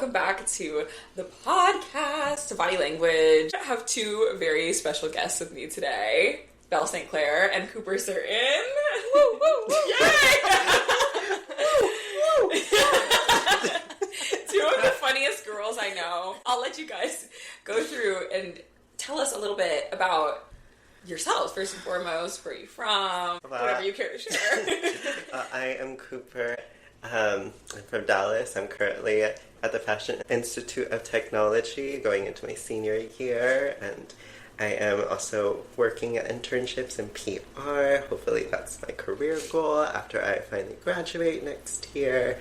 welcome back to the podcast, Body Language. I have two very special guests with me today, Belle St. Clair and Cooper Certain. Woo, woo, woo. Yay! Two of the funniest girls I know. I'll let you guys go through and tell us a little bit about yourselves, first and foremost. Where are you from? Whatever you care to share. I am Cooper. I'm from Dallas. I'm currently at the Fashion Institute of Technology, going into my senior year, and I am also working at internships in PR. Hopefully that's my career goal after I finally graduate next year.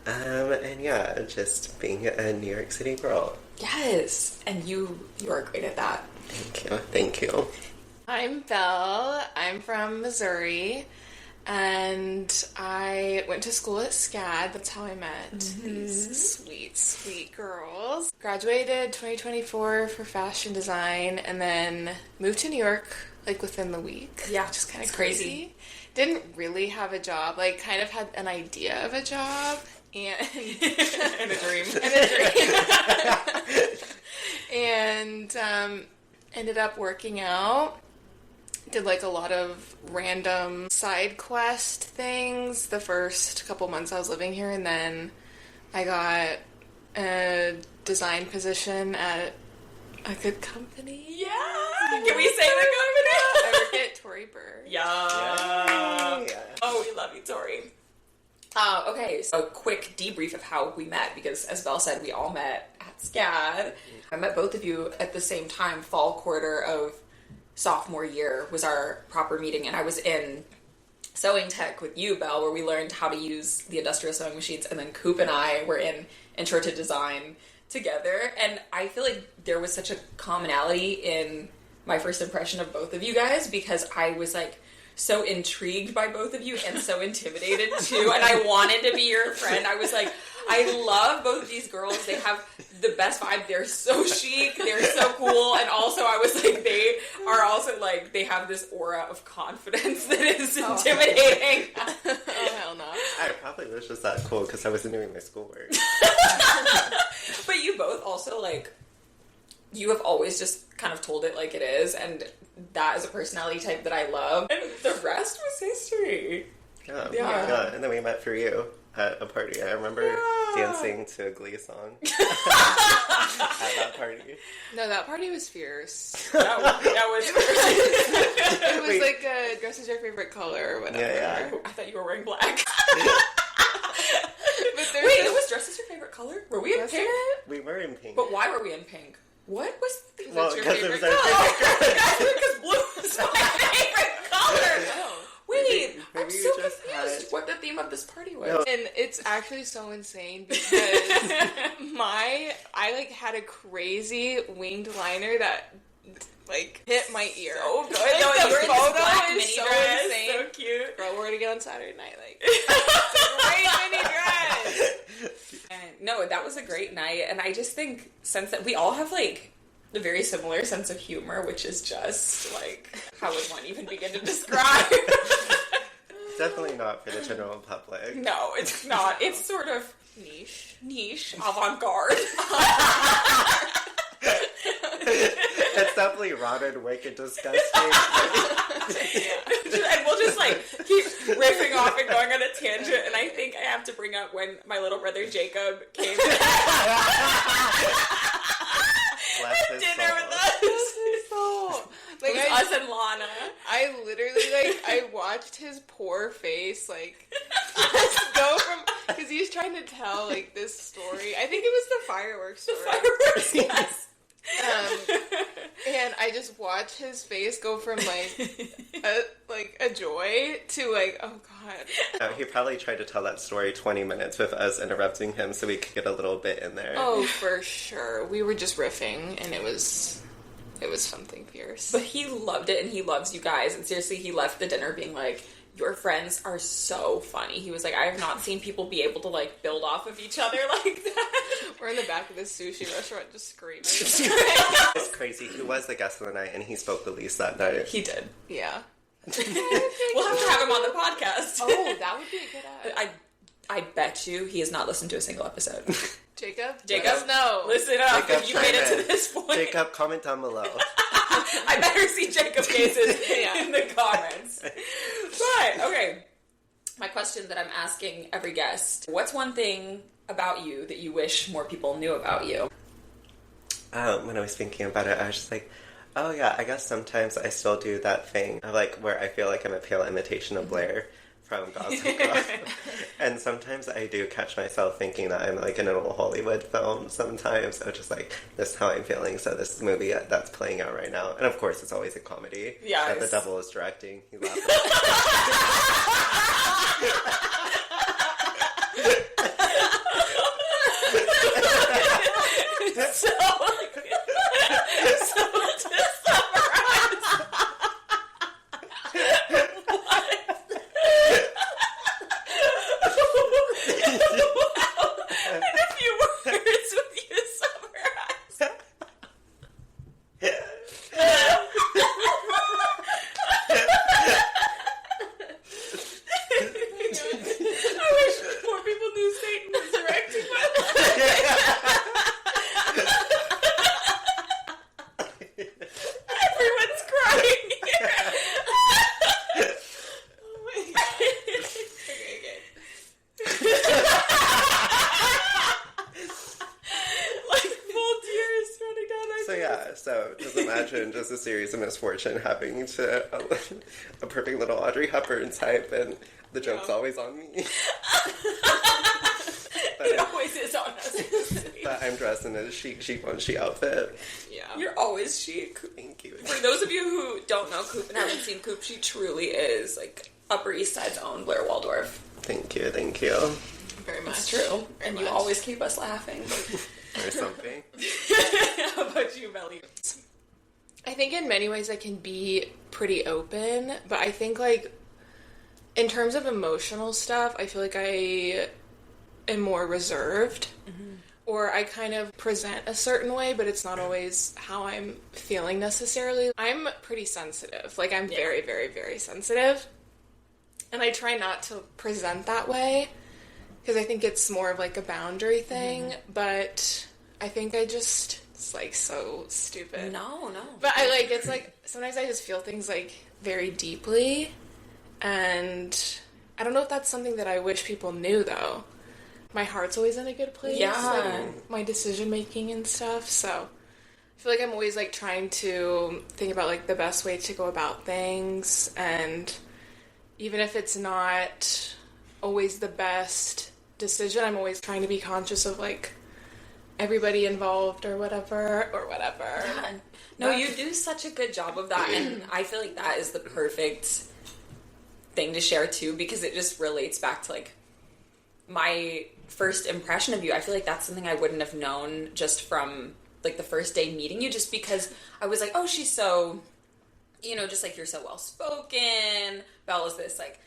And yeah, just being a New York City girl. Yes, and you are great at that. Thank you. I'm Belle. I'm from Missouri, and I went to school at SCAD. That's how I met these sweet, sweet girls. Graduated 2024 for fashion design, and then moved to New York, like, within the week. Yeah, which is kind of crazy. Didn't really have a job, like, kind of had an idea of a job, and... and a dream. And ended up working out. Did like a lot of random side quest things the first couple months I was living here, and then I got a design position at a good company. Yeah! Can we say the company? I work at Tory Burr. Yeah. Oh, we love you, Tori. Okay, so a quick debrief of how we met, because as Belle said, we all met at SCAD. I met both of you at the same time. Fall quarter of sophomore year was our proper meeting, and I was in sewing tech with you, Belle, where we learned how to use the industrial sewing machines, and then Coop and I were in Intro to Design together, and I feel like there was such a commonality in my first impression of both of you guys, because I was like so intrigued by both of you and so intimidated too, and I wanted to be your friend. I was like, I love both of these girls. They have the best vibe. They're so chic. They're so cool. And also I was like, they are also like, they have this aura of confidence that is intimidating. Oh, hell no. I probably was just that cool because I wasn't doing my schoolwork. But you both also, like, you have always just kind of told it like it is, and that is a personality type that I love. And the rest was history. Yeah. And then we met for you at a party. I remember dancing to a Glee song at that party. No, that party was fierce. That was fierce. It was like a dress is your favorite color or whatever. Yeah. I thought you were wearing black. But wait, it was dress is your favorite color? Were we in pink? We were in pink. But why were we in pink? What was the Well, because it was our color? favorite color. Because blue is my favorite color. Oh. Wait, Maybe I'm you so just confused what the theme of this party was. No. And it's actually so insane because I like had a crazy winged liner that like hit my ear. So good. Like, No, the you were in this photo black is mini so dress. insane. So cute. Bro, we're gonna get on Saturday night. Like, it's a great mini dress. And no, that was a great night, and I just think since that we all have like a very similar sense of humor, which is just like, how would one even begin to describe? Definitely not for the general public. No, it's not. It's sort of niche, avant-garde. It's definitely rotted, wicked, disgusting. And we'll just like keep riffing off and going on a tangent. And I think I have to bring up when my little brother Jacob came to dinner with us. Like, it was us and Lana. I literally, like, I watched his poor face, like, just go from, because he's trying to tell, like, this story. I think it was the fireworks story. Fireworks, yes. And I just watched his face go from, like, a joy to, like, oh, God. He probably tried to tell that story 20 minutes with us interrupting him so we could get a little bit in there. Oh, for sure. We were just riffing, and it was something fierce. But he loved it, and he loves you guys. And seriously, he left the dinner being like, your friends are so funny. He was like, I have not seen people be able to, like, build off of each other like that. We're in the back of this sushi restaurant just screaming. It's crazy. He was the guest of the night, and he spoke the least that night. He did. Yeah. We'll have to have him on the podcast. Oh, that would be a good ad. I I bet you he has not listened to a single episode. Jacob? Jacob? No. Listen up Jacob, if you made it to this point. Jacob, comment down below. I better see Jacob cases in the comments. But, okay. My question that I'm asking every guest, what's one thing about you that you wish more people knew about you? When I was thinking about it, I was just like, oh yeah, I guess sometimes I still do that thing of like where I feel like I'm a pale imitation of Blair from Gossip Girl. And sometimes I do catch myself thinking that I'm like in an old Hollywood film sometimes. So just like, this is how I'm feeling, so this movie that's playing out right now. And of course, it's always a comedy that the devil is directing. He laughs. So to summarize, in a few words, would you summarize? I wish more people knew Satan was directing Everyone's crying here. Oh my god. Okay. Like full tears running down my So yeah, so just imagine just a series of misfortune happening to a perfect little Audrey Hepburn type, and the joke's always on me. It always is on us. But I'm dressed in a chic Givenchy outfit. Yeah. You're always chic. Thank you. For those of you who don't know Coop and haven't seen Coop, she truly is like Upper East Side's own Blair Waldorf. Thank you, thank you. Very much. It's true. Very And much. you always keep us laughing. Or something. How about you, Belly? I think in many ways I can be pretty open, but I think like in terms of emotional stuff, I feel like I am more reserved. Or I kind of present a certain way, but it's not always how I'm feeling necessarily. I'm pretty sensitive. Like, I'm very, very, very sensitive. And I try not to present that way, because I think it's more of, like, a boundary thing. But I think it's, like, so stupid. No. But I, like, it's, like, sometimes I just feel things, like, very deeply. And I don't know if that's something that I wish people knew, though. My heart's always in a good place. Yeah. Like, my decision making and stuff. So I feel like I'm always like trying to think about like the best way to go about things, and even if it's not always the best decision, I'm always trying to be conscious of like everybody involved or whatever. Yeah. No, you do such a good job of that, and I feel like that is the perfect thing to share too, because it just relates back to like my first impression of you. I feel like that's something I wouldn't have known just from like the first day meeting you, just because I was like, oh, she's so, just like, you're so well spoken. Bella's this like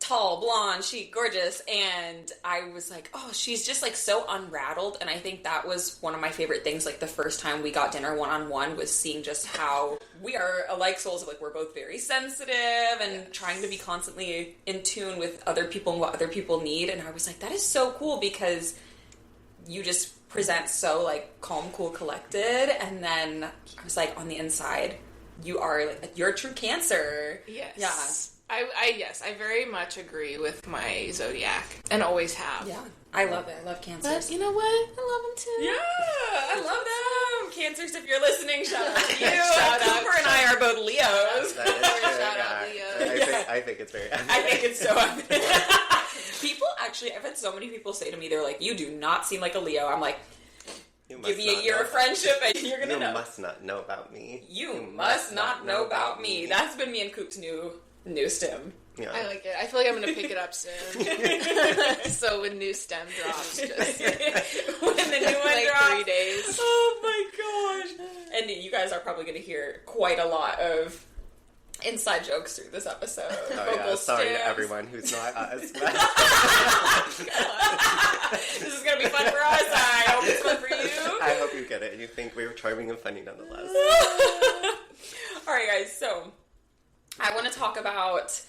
tall, blonde, chic, gorgeous, and I was like, oh, she's just like so unrattled. And I think that was one of my favorite things, like the first time we got dinner one-on-one, was seeing just how we are alike souls. Like, we're both very sensitive and trying to be constantly in tune with other people and what other people need. And I was like, that is so cool, because you just present so like calm, cool, collected, and then I was like, on the inside, you are like, you're a true Cancer. Yes. Yeah. I very much agree with my zodiac, and always have. Yeah, I love it. I love Cancers. But you know what? I love them too. Yeah, I love them. Cancers, if you're listening, shout out to you. Shout out. Cooper and I are both Leos. That is true, Shout out, Leo. I think it's very I think it's so evident. People actually, I've had so many people say to me, they're like, you do not seem like a Leo. I'm like, give me a year of friendship and you're going to know. You must not know about me. You must not know about me. That's been me and Coop's new stem. Yeah. I like it. I feel like I'm going to pick it up soon. So when new stem drops, just when the new one like drops. 3 days. Oh my gosh. And you guys are probably going to hear quite a lot of inside jokes through this episode. Oh yeah, sorry to everyone who's not us. This is going to be fun for us. I hope it's fun for you. I hope you get it and you think we were charming and funny nonetheless. Alright guys, so I want to talk about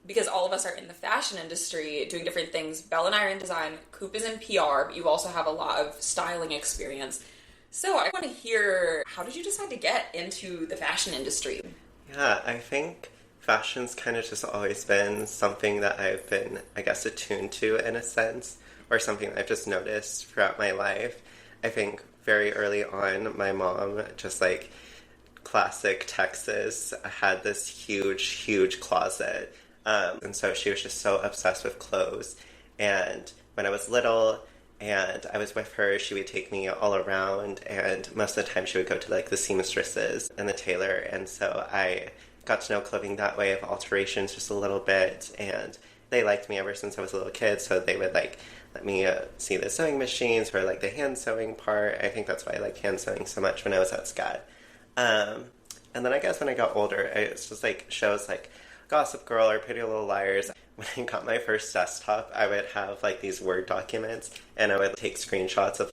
because all of us are in the fashion industry doing different things. Belle and I are in design, Coop is in PR, but you also have a lot of styling experience. So I want to hear, how did you decide to get into the fashion industry? Yeah, I think fashion's kind of just always been something that I've been, I guess, attuned to in a sense, or something I've just noticed throughout my life. I think very early on, my mom, just like classic Texas, had this huge closet. And so she was just so obsessed with clothes. And when I was little and I was with her, she would take me all around, and most of the time she would go to like the seamstresses and the tailor. And so I got to know clothing that way, of alterations just a little bit, and they liked me ever since I was a little kid, so they would like let me see the sewing machines or like the hand sewing part. I think that's why I like hand sewing so much when I was at SCAD. And then I guess when I got older, it's just like shows like Gossip Girl or Pretty Little Liars. When I got my first desktop, I would have like these Word documents, and I would take screenshots of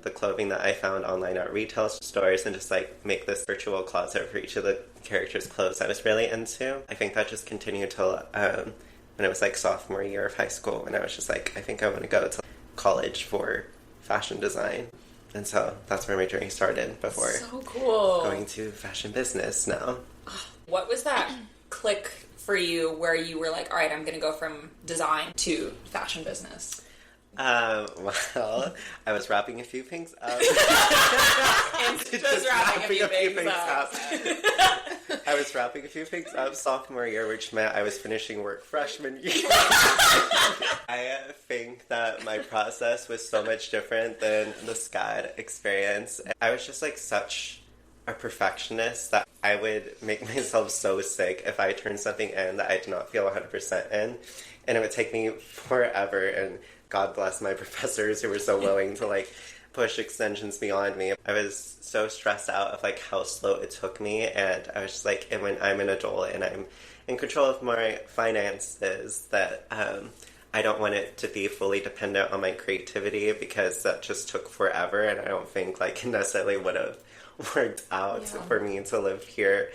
the clothing that I found online at retail stores and just like make this virtual closet for each of the characters' clothes I was really into. I think that just continued till when it was like sophomore year of high school, when I was just like, I think I want to go to college for fashion design. And so that's where my journey started before So cool. going to fashion business now. What was that click for you where you were like, all right, I'm going to go from design to fashion business? Well, I was wrapping a few things up. And just wrapping a few things up. I was wrapping a few things up sophomore year, which meant I was finishing work freshman year. I think that my process was so much different than the SCAD experience. I was just like such a perfectionist that I would make myself so sick if I turned something in that I did not feel 100% in. And it would take me forever, and God bless my professors who were so willing to like push extensions beyond me. I was so stressed out of like how slow it took me, and I was just like, and when I'm an adult and I'm in control of my finances, that I don't want it to be fully dependent on my creativity, because that just took forever, and I don't think like necessarily would have worked out for me to live here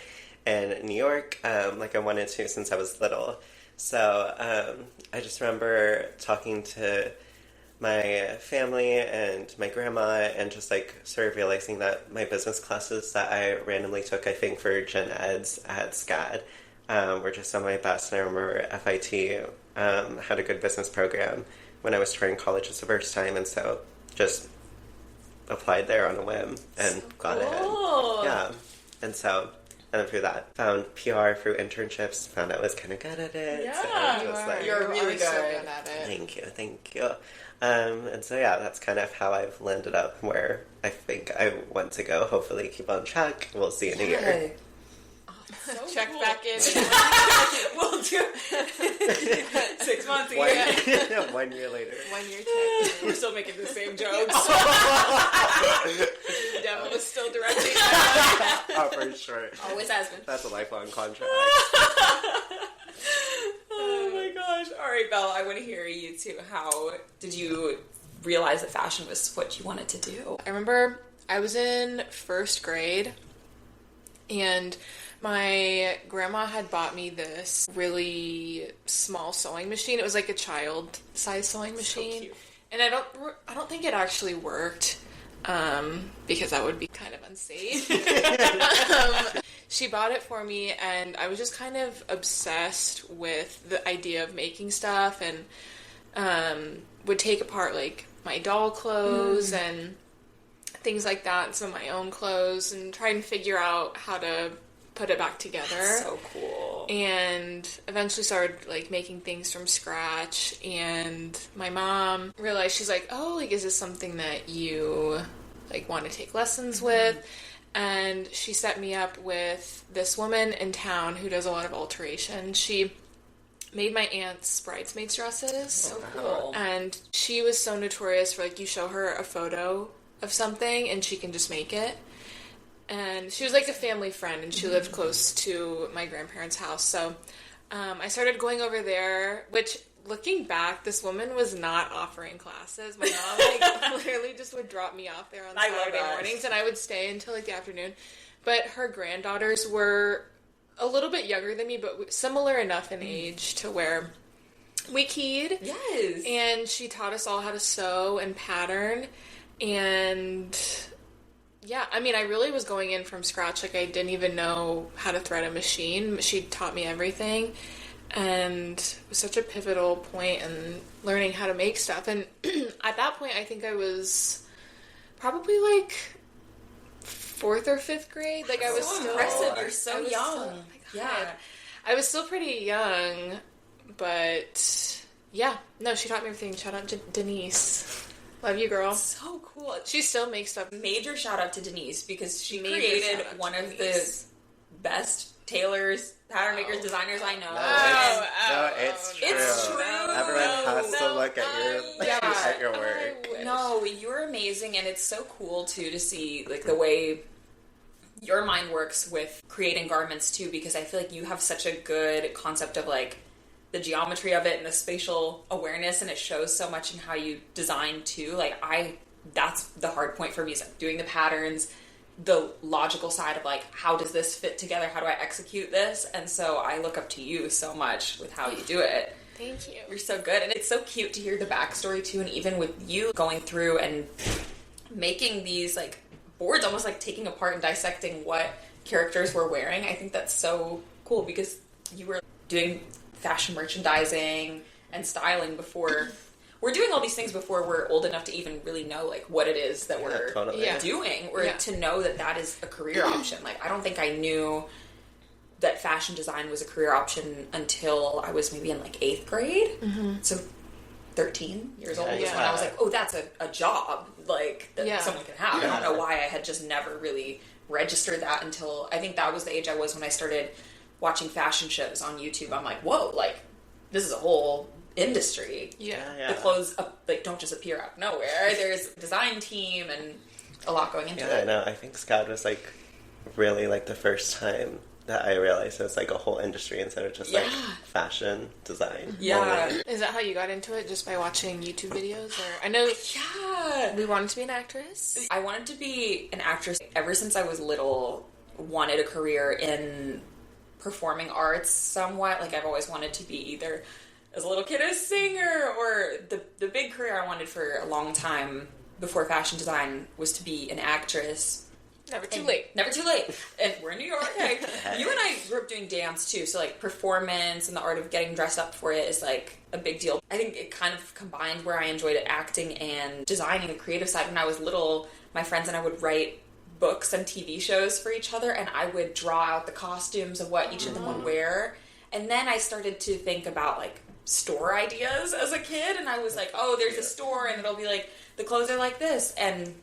in New York like I wanted to since I was little. So I just remember talking to my family and my grandma, and just like sort of realizing that my business classes that I randomly took, I think for gen eds at SCAD, were just some of my best. And I remember FIT had a good business program when I was touring college the first time, and so just applied there on a whim and got it. Yeah. And so, and then through that, found PR through internships, found I was kind of good at it. Yeah, so you're really good at it. Thank you. And so yeah, that's kind of how I've landed up where I think I want to go. Hopefully keep on track. We'll see in a year. So Check cool. back in. We'll do 6 months a year. 1 year later. 1 year check. We're still making the same jokes. Devil is still directing. Oh, for sure. Always has been. That's a lifelong contract. Oh my gosh. All right, Belle, I want to hear you too. How did you realize that fashion was what you wanted to do? I remember I was in first grade, and my grandma had bought me this really small sewing machine. It was like a child-sized sewing machine. So cute. And I don't think it actually worked, because that would be kind of unsafe. She bought it for me, and I was just kind of obsessed with the idea of making stuff, and would take apart like my doll clothes and things like that, some of my own clothes, and try and figure out how to put it back together. That's so cool. And eventually started like making things from scratch, and my mom realized, she's like, oh, like, is this something that you like want to take lessons with? And she set me up with this woman in town who does a lot of alteration. She made my aunt's bridesmaids dresses. So cool. And she was so notorious for, like, you show her a photo of something and she can just make it. And she was like a family friend, and she lived close to my grandparents' house. So I started going over there, which, looking back, this woman was not offering classes. My mom, like, literally just would drop me off there on Saturday mornings, and I would stay until, like, the afternoon. But her granddaughters were a little bit younger than me, but similar enough in age to where we keyed. Yes. And she taught us all how to sew and pattern. And yeah, I mean, I really was going in from scratch. Like, I didn't even know how to thread a machine. She taught me everything. And it was such a pivotal point in learning how to make stuff. And at that point, I think I was probably like 4th or 5th grade. Like, I was so still impressive. You're so young. Oh my God. Yeah. I was still pretty young, but yeah. No, she taught me everything. Shout out to Denise. Love you, girl. So cool. She still makes stuff. Major shout out to Denise because she Major created shout out one to of Denise. the best tailors, pattern makers, designers I know. No, it's true. It's true. Everyone has to look at your work. No, you're amazing, and it's so cool too to see like the way your mind works with creating garments too, because I feel like you have such a good concept of like the geometry of it and the spatial awareness, and it shows so much in how you design too. Like that's the hard point for me, is like doing the patterns, the logical side of like, how does this fit together? How do I execute this? And so I look up to you so much with how you do it. Thank you. You're so good. And it's so cute to hear the backstory too. And even with you going through and making these like boards, almost like taking apart and dissecting what characters were wearing. I think that's so cool because you were doing fashion merchandising and styling before. We're doing all these things before we're old enough to even really know like what it is that we're doing, or to know that that is a career option. Like, I don't think I knew that fashion design was a career option until I was maybe in like 8th grade. Mm-hmm. So 13 years old is when I was like, oh, that's a job like that someone can have. I don't know why I had just never really registered that until I think that was the age I was when I started watching fashion shows on YouTube. I'm like, whoa, like this is a whole industry. The clothes like don't just appear out of nowhere. There's a design team and a lot going into it. I know. I think SCAD was like really like the first time that I realized it was like a whole industry instead of just like fashion design. Only. Is that how you got into it? Just by watching YouTube videos? Or I know we wanted to be an actress. I wanted to be an actress ever since I was little. Wanted a career in performing arts somewhat. Like, I've always wanted to be either as a little kid a singer, or the big career I wanted for a long time before fashion design was to be an actress. Never too late. Never too late. And we're in New York. Hey. You and I grew up doing dance too, so like performance and the art of getting dressed up for it is like a big deal. I think it kind of combined where I enjoyed acting and designing, the creative side. When I was little, my friends and I would write books and TV shows for each other, and I would draw out the costumes of what each of them would wear. And then I started to think about like store ideas as a kid, and I was like, oh, there's a store and it'll be like the clothes are like this. And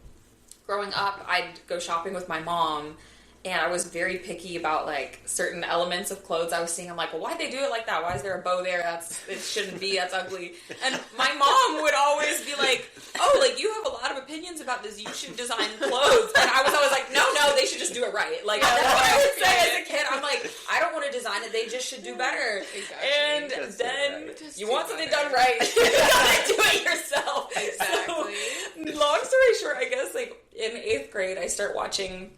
growing up, I'd go shopping with my mom, and I was very picky about like certain elements of clothes I was seeing. I'm like, well, why'd they do it like that? Why is there a bow there? It shouldn't be. That's ugly. And my mom would always be like, oh, like you have a lot of opinions about this. You should design clothes. And I was always like, no, they should just do it right. Like that's what I would say as a kid. I'm like, I don't want to design it. They just should do better. Exactly. And just then you want something done right, you gotta do it yourself. Exactly. So, long story short, I guess like in 8th grade, I start watching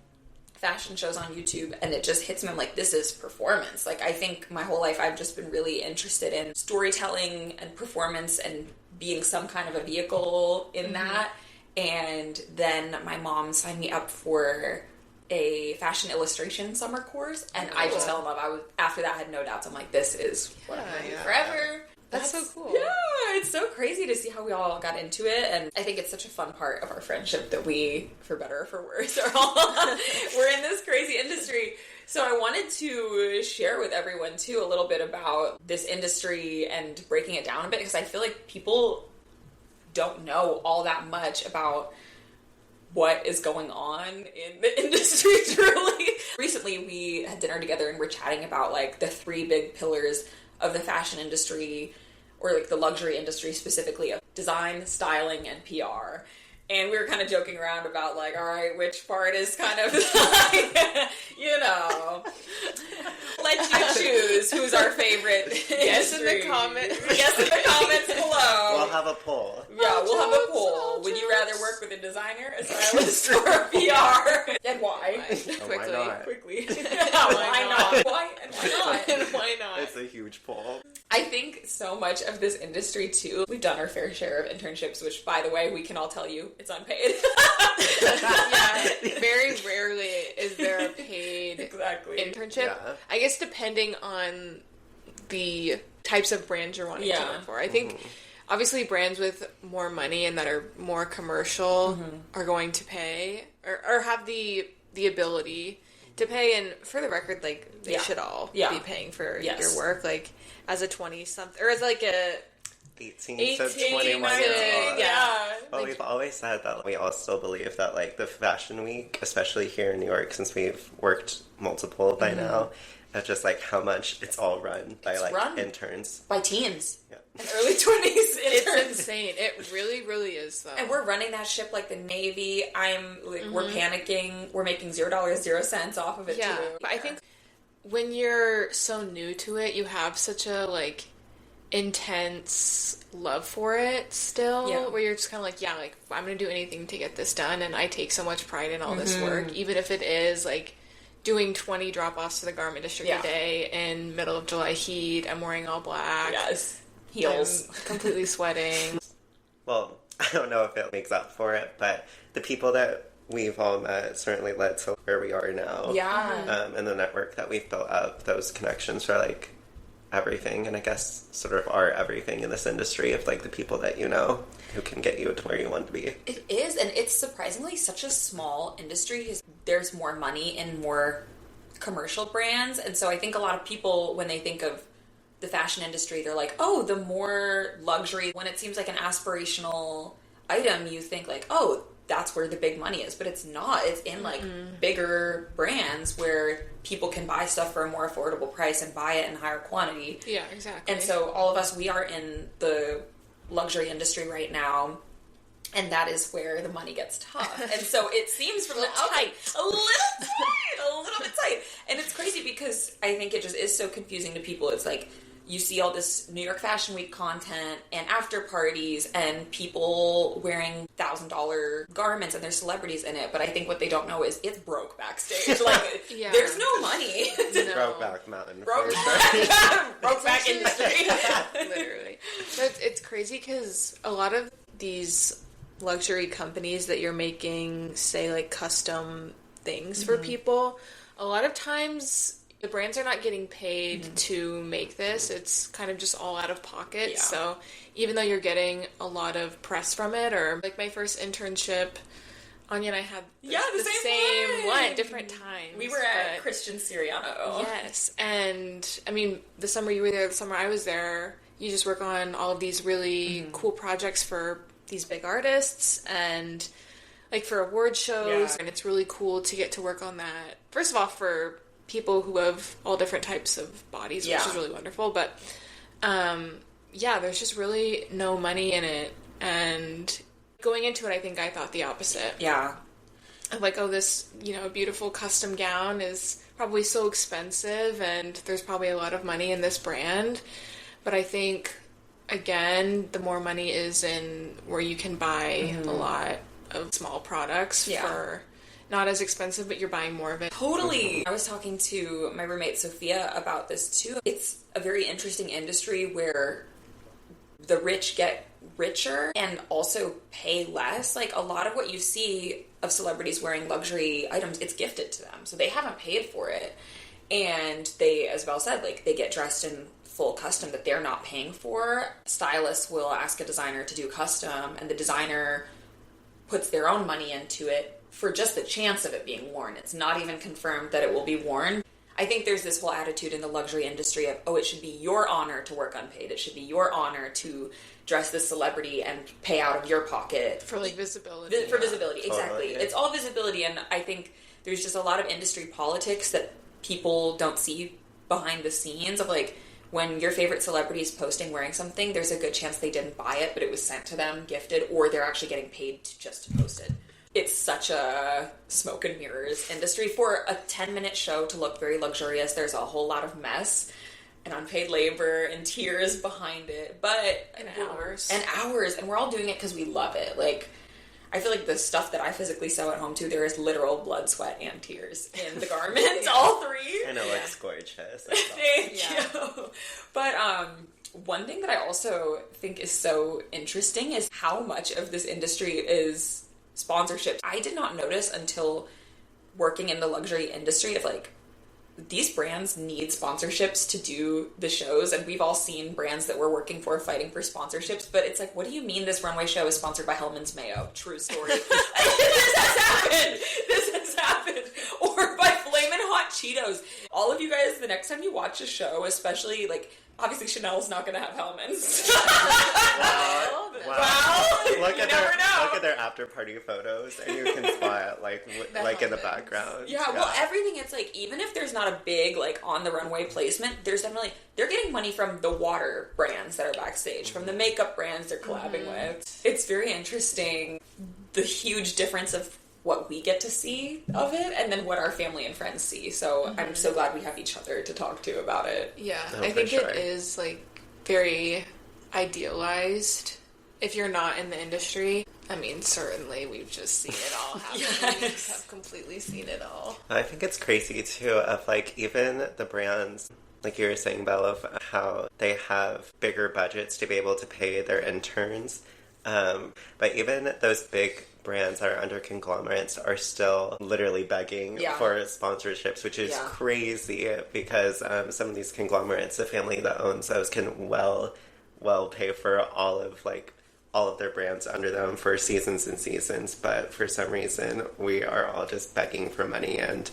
fashion shows on YouTube, and it just hits me. I'm like, this is performance. Like, I think my whole life I've just been really interested in storytelling and performance and being some kind of a vehicle in that. And then my mom signed me up for a fashion illustration summer course, and I just fell in love. After that, I had no doubts. I'm like, this is what I'm going to do forever. That's so cool. Yeah, it's so crazy to see how we all got into it, and I think it's such a fun part of our friendship that we, for better or for worse, are all we're in this crazy industry. So I wanted to share with everyone too a little bit about this industry and breaking it down a bit, because I feel like people don't know all that much about what is going on in the industry truly. Recently we had dinner together and we're chatting about like the 3 big pillars of the fashion industry, or like the luxury industry specifically, of design, styling, and PR. And we were kind of joking around about, like, all right, which part is kind of, like, you know, let you choose who's our favorite Guess in the comments. Guess in the comments below. We'll have a poll. Yeah, we'll have a poll. Would you rather work with a designer, a stylist, or a PR? And why? Quickly. Why not? Quickly. Why not? Why and why not? And why not? It's a huge poll. I think so much of this industry, too, we've done our fair share of internships, which, by the way, we can all tell you, it's unpaid. Yeah, very rarely is there a paid internship. Yeah. I guess depending on the types of brands you're wanting to work for. I think obviously brands with more money and that are more commercial are going to pay or have the ability to pay. And for the record, like, they should all be paying for your work, like, as a 20-something, or as, like, a 18 to 21 years old. Yeah. Well, we've always said that we all still believe that, like, the Fashion Week, especially here in New York, since we've worked multiple by now, of just, like, how much it's all run by, interns. By teens. Yeah. And early 20s interns. It's insane. It really, really is, though. And we're running that ship like the Navy. We're panicking. We're making $0.00 off of it, too. But I think when you're so new to it, you have such a, like, intense love for it still, where you're just kind of like, I'm gonna do anything to get this done, and I take so much pride in all this work, even if it is, like, doing 20 drop-offs to the garment district a day in middle of July heat. I'm wearing all black. Yes. Heels. I'm completely sweating. Well, I don't know if it makes up for it, but the people that we've all met certainly led to where we are now. Yeah. And the network that we've built up, those connections are, like, everything, and I guess sort of are everything in this industry of, like, the people that you know who can get you to where you want to be. It is, and it's surprisingly such a small industry. There's more money in more commercial brands, and so I think a lot of people, when they think of the fashion industry, they're like, oh, the more luxury. When it seems like an aspirational item, you think, like, oh, that's where the big money is, but it's not. It's in, like, bigger brands where people can buy stuff for a more affordable price and buy it in higher quantity. Yeah, exactly. And so all of us, we are in the luxury industry right now, and that is where the money gets tough. And so it seems from the outside a little bit tight. And it's crazy because I think it just is so confusing to people. It's like, you see all this New York Fashion Week content and after parties and people wearing $1,000 garments and there's celebrities in it. But I think what they don't know is it's broke backstage. Like, there's no money. Brokeback Mountain. Brokeback industry. Literally. But it's crazy because a lot of these luxury companies that you're making, say, like, custom things for people, a lot of times the brands are not getting paid to make this. It's kind of just all out of pocket. Yeah. So even though you're getting a lot of press from it, or like my first internship, Anya and I had the same one, different times. We were at Christian Siriano. Yes. And I mean, the summer you were there, the summer I was there, you just work on all of these really cool projects for these big artists and, like, for award shows. And it's really cool to get to work on that. First of all, for people who have all different types of bodies, which is really wonderful. But, there's just really no money in it. And going into it, I think I thought the opposite. Yeah. Of, like, oh, this, beautiful custom gown is probably so expensive and there's probably a lot of money in this brand. But I think, again, the more money is in where you can buy a lot of small products for not as expensive, but you're buying more of it. Totally. I was talking to my roommate Sophia about this too. It's a very interesting industry where the rich get richer and also pay less. Like, a lot of what you see of celebrities wearing luxury items, it's gifted to them. So they haven't paid for it. And they, as Belle said, like, they get dressed in full custom that they're not paying for. Stylists will ask a designer to do custom, and the designer puts their own money into it for just the chance of it being worn. It's not even confirmed that it will be worn. I think there's this whole attitude in the luxury industry of, oh, it should be your honor to work unpaid. It should be your honor to dress this celebrity and pay out of your pocket. For, like, visibility. For visibility, exactly. Totally. It's all visibility, and I think there's just a lot of industry politics that people don't see behind the scenes of, like, when your favorite celebrity is posting wearing something, there's a good chance they didn't buy it, but it was sent to them, gifted, or they're actually getting paid just to post it. It's such a smoke and mirrors industry. For a 10-minute show to look very luxurious, there's a whole lot of mess and unpaid labor and tears behind it. But and hours. And we're all doing it because we love it. Like, I feel like the stuff that I physically sew at home too, there is literal blood, sweat, and tears in the garments, all three. And it looks gorgeous. Thank you. But one thing that I also think is so interesting is how much of this industry is sponsorships. I did not notice until working in the luxury industry of like, these brands need sponsorships to do the shows, and we've all seen brands that we're working for fighting for sponsorships, but it's like, what do you mean this runway show is sponsored by Hellman's Mayo? True story. This has happened. Or by Flamin' Hot Cheetos. All of you guys, the next time you watch a show, especially, like, obviously Chanel's not going to have Hellman's. Wow. Look at their after party photos, and you can spot like in the background. Yeah, well, everything. It's like, even if there's not a big like on the runway placement, there's definitely, they're getting money from the water brands that are backstage, from the makeup brands they're collabing with. It's very interesting, the huge difference of what we get to see of it, and then what our family and friends see. So I'm so glad we have each other to talk to about it. Yeah, I think it is like very idealized. If you're not in the industry, I mean, certainly we've just seen it all happen. We have completely seen it all. I think it's crazy too of like even the brands, like you were saying, Belle, of how they have bigger budgets to be able to pay their interns. But even those big brands that are under conglomerates are still literally begging for sponsorships, which is crazy because some of these conglomerates, the family that owns those, can well pay for all of their brands under them for seasons and seasons, but for some reason we are all just begging for money, and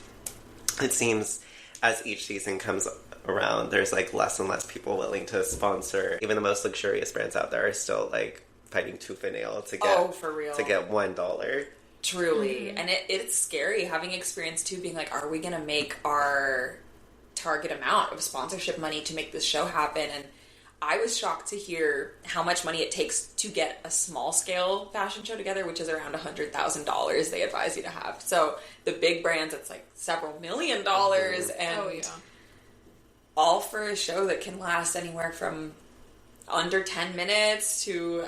it seems as each season comes around there's like less and less people willing to sponsor. Even the most luxurious brands out there are still like fighting tooth and nail to get for real, to get $1. Truly. And it's scary having experience too, being like, are we gonna make our target amount of sponsorship money to make this show happen? And I was shocked to hear how much money it takes to get a small-scale fashion show together, which is around $100,000 they advise you to have. So the big brands, it's like several $1 million, and all for a show that can last anywhere from under 10 minutes to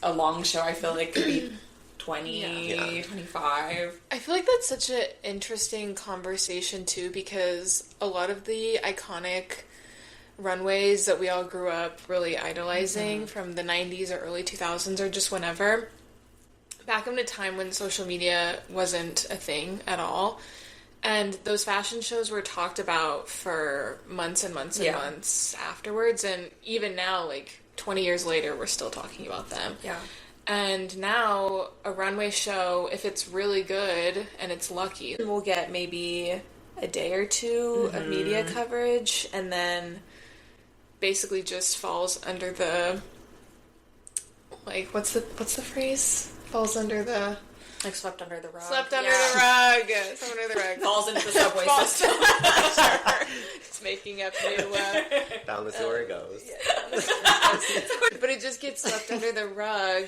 a long show. I feel like could be 20, 25. I feel like that's such an interesting conversation, too, because a lot of the iconic runways that we all grew up really idolizing from the 90s or early 2000s or just whenever, back in a time when social media wasn't a thing at all, and those fashion shows were talked about for months and months and months afterwards, and even now, like 20 years later, we're still talking about them. And now a runway show, if it's really good and it's lucky, we'll get maybe a day or two of media coverage, and then basically just falls under the, like, what's the phrase? Falls under the, like, swept under the rug. Swept under the rug. Swept under the rug. Falls into the subway system. It's making up new down the sewer it goes. But it just gets swept under the rug,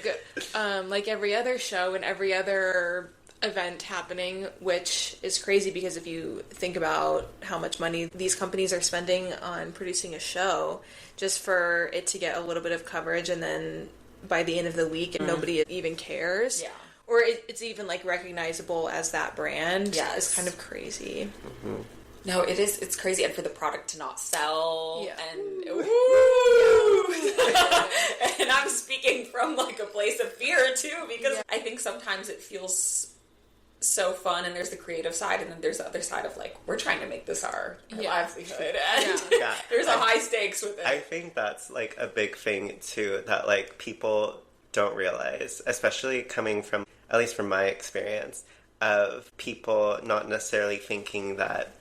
like every other show and every other event happening, which is crazy because if you think about how much money these companies are spending on producing a show just for it to get a little bit of coverage, and then by the end of the week nobody even cares, or it's even like recognizable as that brand, it's kind of crazy. No, it is. It's crazy, and for the product to not sell, and and I'm speaking from like a place of fear too, because I think sometimes it feels so fun, and there's the creative side, and then there's the other side of like, we're trying to make this our livelihood, and there's a high stakes with it. I think that's like a big thing too, that like people don't realize, especially coming from, at least from my experience, of people not necessarily thinking that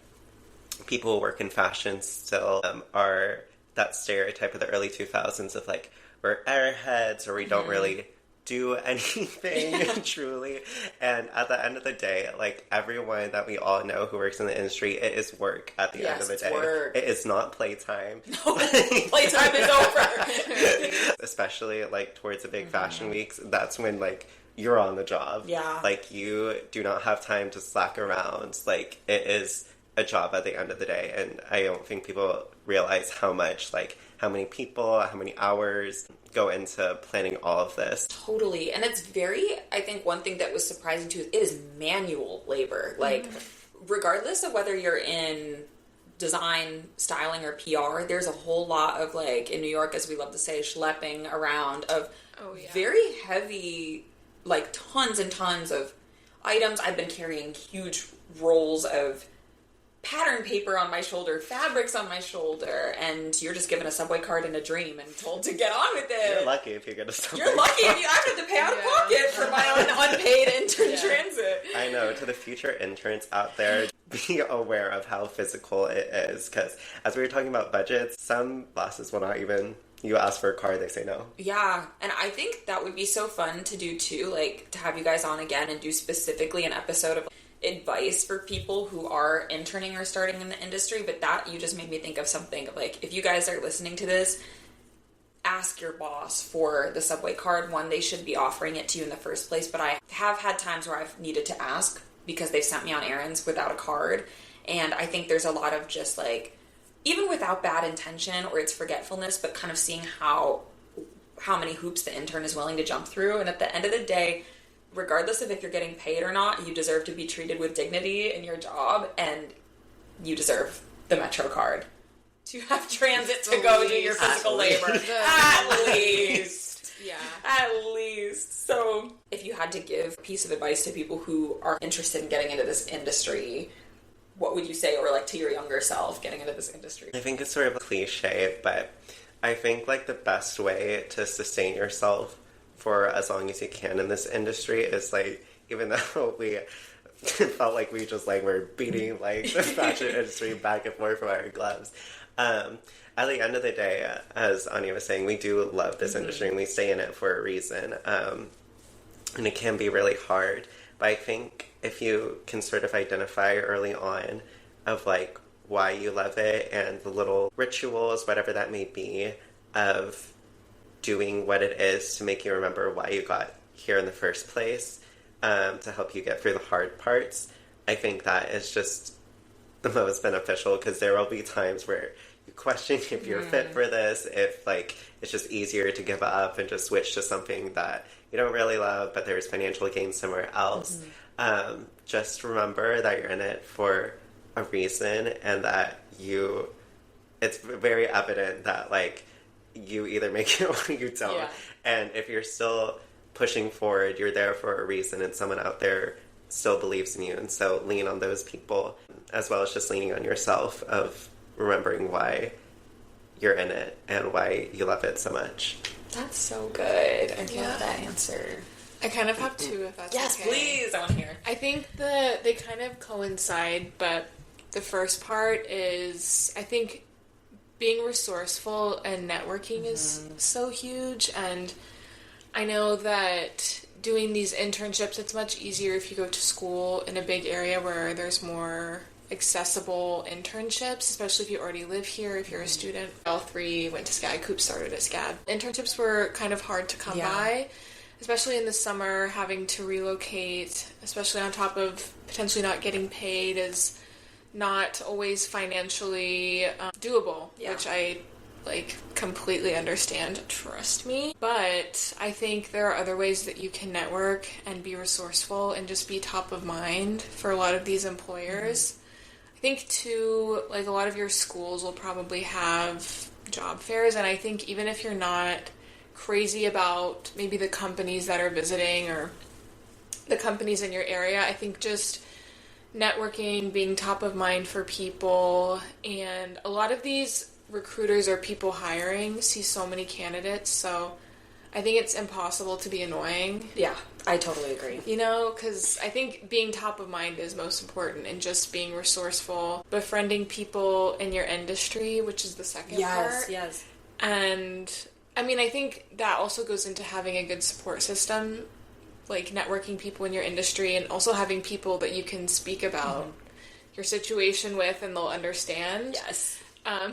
people who work in fashion still are that stereotype of the early 2000s of like, we're airheads, or we don't really do anything truly. And at the end of the day, like everyone that we all know who works in the industry, it is work at the end of the day. Work. It is not playtime. No, playtime is over. Especially like towards the big fashion weeks, that's when like you're on the job. Yeah. Like you do not have time to slack around. Like it is a job at the end of the day. And I don't think people realize how many people, how many hours go into planning all of this. Totally. And it's I think one thing that was surprising too is it is manual labor. Like, regardless of whether you're in design, styling, or PR, there's a whole lot of, like, in New York, as we love to say, schlepping around of very heavy, like, tons and tons of items. I've been carrying huge rolls of pattern paper on my shoulder, fabrics on my shoulder, and you're just given a subway card and a dream and told to get on with it. You're lucky if you get a subway You're lucky if you actually have to pay out of pocket for my own unpaid intern transit. I know. To the future interns out there, be aware of how physical it is, because as we were talking about budgets, some bosses will not even... You ask for a card, they say no. Yeah, and I think that would be so fun to do too, like to have you guys on again and do specifically an episode of advice for people who are interning or starting in the industry. But that, you just made me think of something like, if you guys are listening to this, ask your boss for the subway card. One, they should be offering it to you in the first place, but I have had times where I've needed to ask because they've sent me on errands without a card. And I think there's a lot of just like, even without bad intention or it's forgetfulness, but kind of seeing how many hoops the intern is willing to jump through. And at the end of the day, regardless of if you're getting paid or not, you deserve to be treated with dignity in your job, and you deserve the Metro card to have transit to go do your physical labor. At least. Yeah. At least. So, if you had to give a piece of advice to people who are interested in getting into this industry, what would you say, or like to your younger self getting into this industry? I think it's sort of a cliche, but I think like the best way to sustain yourself for as long as you can in this industry is like, even though we felt like we just like were beating like the fashion industry back and forth with our gloves, at the end of the day, as Anya was saying, we do love this industry and we stay in it for a reason, and it can be really hard, but I think if you can sort of identify early on of like why you love it and the little rituals, whatever that may be, of doing what it is to make you remember why you got here in the first place, to help you get through the hard parts, I think that is just the most beneficial, because there will be times where you question if you're fit for this, if like it's just easier to give up and just switch to something that you don't really love, but there's financial gain somewhere else. Just remember that you're in it for a reason, and that it's very evident that like you either make it or you don't. Yeah. And if you're still pushing forward, you're there for a reason, and someone out there still believes in you. And so lean on those people, as well as just leaning on yourself, of remembering why you're in it and why you love it so much. That's so good. I love that answer. I kind of have two, if that's yes, okay. Yes, please. I want to hear. I think they kind of coincide, but the first part is, I think, being resourceful and networking is so huge. And I know that doing these internships, it's much easier if you go to school in a big area where there's more accessible internships, especially if you already live here, if you're a student. All three went to SCAD. Coop started at SCAD. Internships were kind of hard to come by, especially in the summer, having to relocate, especially on top of potentially not getting paid, is not always financially doable, which I completely understand, trust me. But I think there are other ways that you can network and be resourceful and just be top of mind for a lot of these employers. I think too, like, a lot of your schools will probably have job fairs, and I think even if you're not crazy about maybe the companies that are visiting or the companies in your area, I think just networking, being top of mind for people, and a lot of these recruiters or people hiring see so many candidates, so I think it's impossible to be annoying. Yeah, I totally agree. You know, because I think being top of mind is most important, and just being resourceful, befriending people in your industry, which is the second part. Yes. And I mean, I think that also goes into having a good support system, like networking people in your industry, and also having people that you can speak about your situation with and they'll understand. Yes.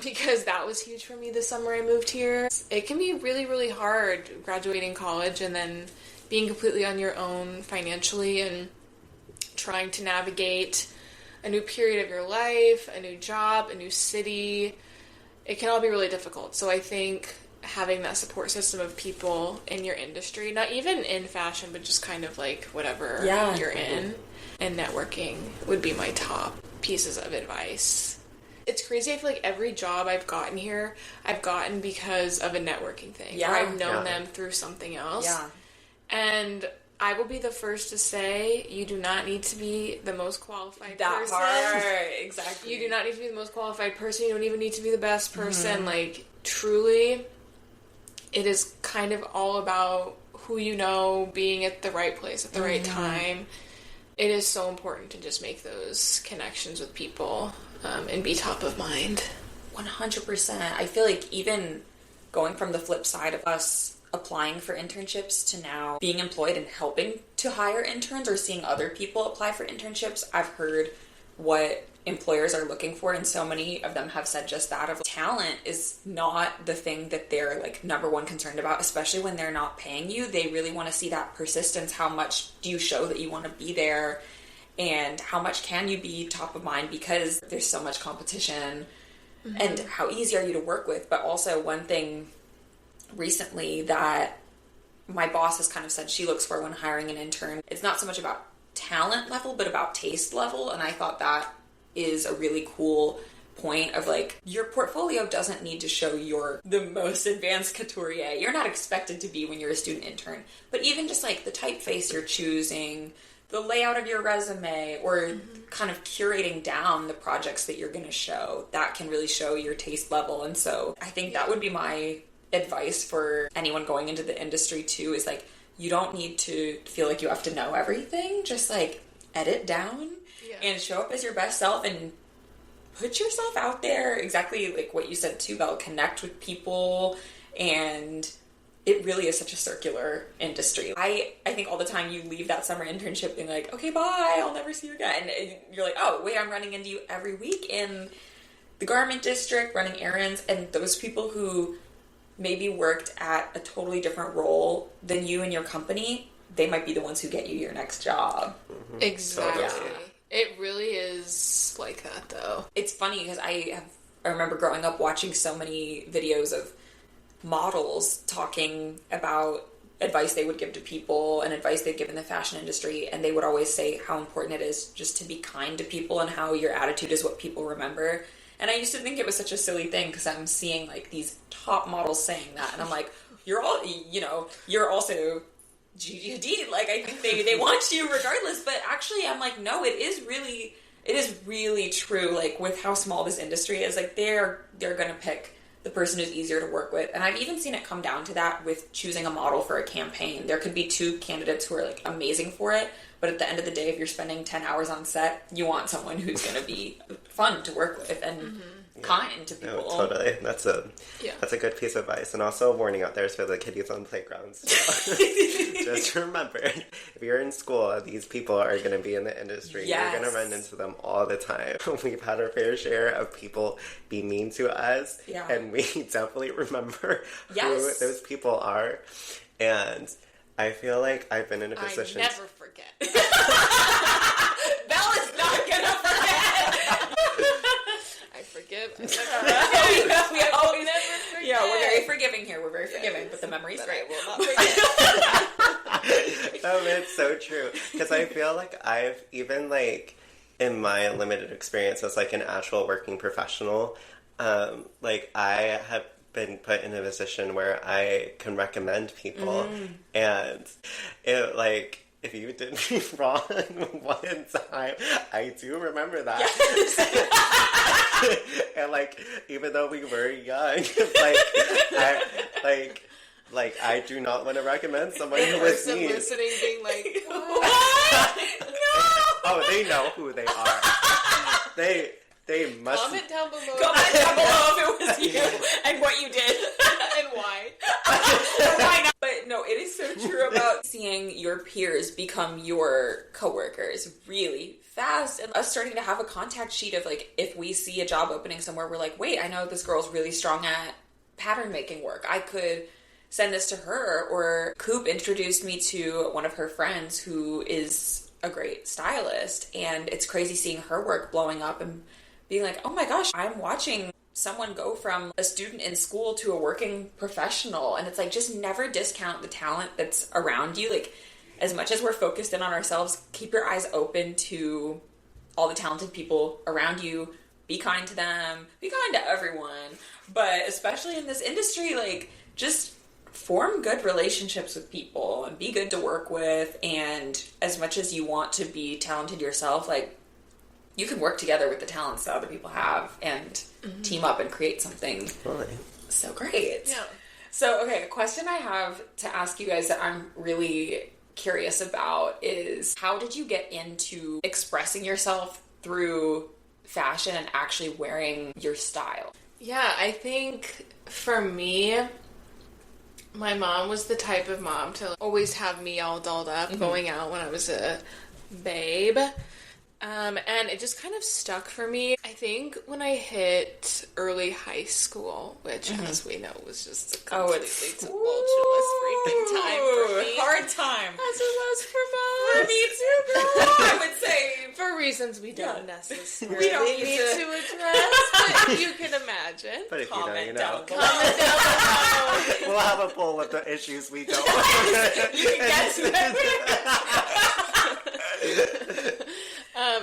Because that was huge for me the summer I moved here. It can be really, really hard graduating college and then being completely on your own financially and trying to navigate a new period of your life, a new job, a new city. It can all be really difficult. So I think having that support system of people in your industry, not even in fashion, but just kind of like whatever you're in, and networking would be my top pieces of advice. It's crazy. I feel like every job I've gotten here, I've gotten because of a networking thing. Yeah. Or I've known them through something else. Yeah. And I will be the first to say, you do not need to be the most qualified person. Part. Exactly. You do not need to be the most qualified person. You don't even need to be the best person. Like, truly, it is kind of all about who you know, being at the right place at the right time. It is so important to just make those connections with people and be top of mind. 100%. I feel like even going from the flip side of us applying for internships to now being employed and helping to hire interns or seeing other people apply for internships, I've heard what employers are looking for, and so many of them have said just that, of talent is not the thing that they're like number one concerned about, especially when they're not paying you. They really want to see that persistence. How much do you show that you want to be there, and how much can you be top of mind, because there's so much competition, and how easy are you to work with. But also, one thing recently that my boss has kind of said she looks for when hiring an intern, it's not so much about talent level but about taste level. And I thought that is a really cool point of like, your portfolio doesn't need to show you're the most advanced couturier. You're not expected to be when you're a student intern, but even just like the typeface you're choosing, the layout of your resume, or kind of curating down the projects that you're going to show, that can really show your taste level. And so I think that would be my advice for anyone going into the industry too, is like, you don't need to feel like you have to know everything. Just like edit down and show up as your best self and put yourself out there. Exactly like what you said too, Belle, connect with people. And it really is such a circular industry. I think all the time you leave that summer internship being like, okay, bye, I'll never see you again. And you're like, oh wait, I'm running into you every week in the garment district running errands. And those people who maybe worked at a totally different role than you in your company, they might be the ones who get you your next job. Exactly. Totally. It really is like that, though. It's funny because I remember growing up watching so many videos of models talking about advice they would give to people and advice they'd give in the fashion industry, and they would always say how important it is just to be kind to people and how your attitude is what people remember. And I used to think it was such a silly thing because I'm seeing like these top models saying that, and I'm like, you're also Gigi Hadid. Like, I think they want you regardless. But actually, I'm like, no, it is really true. Like, with how small this industry is, like they're gonna pick the person who's easier to work with. And I've even seen it come down to that with choosing a model for a campaign. There could be two candidates who are like amazing for it, but at the end of the day, if you're spending 10 hours on set, you want someone who's going to be fun to work with and kind to people. No, totally. That's a good piece of advice. And also a warning out there for the kiddies on playgrounds. So just remember, if you're in school, these people are going to be in the industry. Yes. You're going to run into them all the time. We've had our fair share of people be mean to us. Yeah. And we definitely remember who Yes. those people are. And I feel like I've been in a position... I never forget. Belle is not gonna forget. I forgive. we always never forget. Yeah, we're very forgiving here. We're very forgiving, but the memory's But great. I will not forget. It's so true. Because I feel like I've, even like in my limited experience as like an actual working professional, like I have been put in a position where I can recommend people, and it like, if you did me wrong one time, I do remember that. Yes. And like, even though we were young, I do not want to recommend someone who was mean. Listening, being like, What? No! Oh, they know who they are. They must. comment down below. Comment down below if it was you and what you did. And why? Why not? But no, it is so true about seeing your peers become your coworkers really fast, and us starting to have a contact sheet of like, if we see a job opening somewhere, we're like, wait, I know this girl's really strong at pattern making work. I could send this to her. Or Coop introduced me to one of her friends who is a great stylist, and it's crazy seeing her work blowing up and being like, oh my gosh, I'm watching someone go from a student in school to a working professional. And it's like, just never discount the talent that's around you. Like, as much as we're focused in on ourselves, keep your eyes open to all the talented people around you. Be kind to them. Be kind to everyone. But especially in this industry, like, just form good relationships with people and be good to work with. And as much as you want to be talented yourself, like, you can work together with the talents that other people have and team up and create something so great. Yeah. So, okay, a question I have to ask you guys that I'm really curious about is, how did you get into expressing yourself through fashion and actually wearing your style? Yeah, I think for me, my mom was the type of mom to always have me all dolled up going out when I was a babe. And it just kind of stuck for me. I think when I hit early high school, which, as we know, was just a completely tumultuous freaking time for me. Hard time. As it was for most. For me too, girl. I would say. For reasons we don't necessarily We don't need to address, but you can imagine. But if Comment you know, down you below. know. Comment down below. We'll have a poll of the issues we don't. You can get to it.